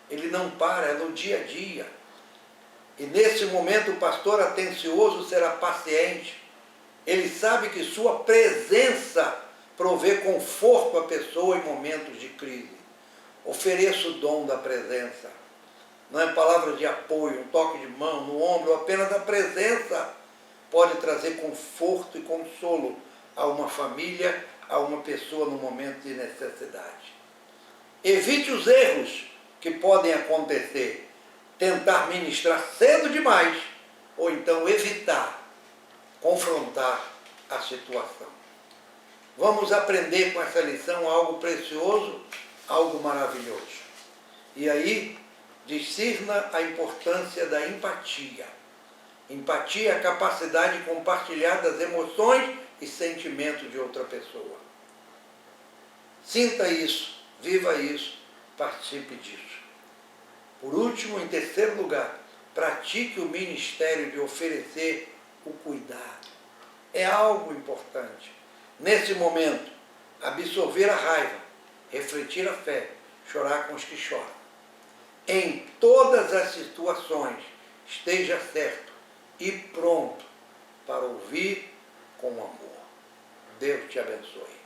Ele não para, é no dia a dia. E nesse momento o pastor atencioso será paciente. Ele sabe que sua presença provê conforto à pessoa em momentos de crise. Ofereça o dom da presença. Não é palavra de apoio, um toque de mão no ombro, apenas a presença pode trazer conforto e consolo a uma família, a uma pessoa no momento de necessidade. Evite os erros que podem acontecer. Tentar ministrar cedo demais, ou então evitar confrontar a situação. Vamos aprender com essa lição algo precioso, algo maravilhoso. E aí, discirna a importância da empatia. Empatia é a capacidade de compartilhar das emoções e sentimentos de outra pessoa. Sinta isso, viva isso, participe disso. Por último, em terceiro lugar, pratique o ministério de oferecer o cuidado. É algo importante. Nesse momento, absorver a raiva, refletir a fé, chorar com os que choram. Em todas as situações, esteja certo e pronto para ouvir com amor. Deus te abençoe.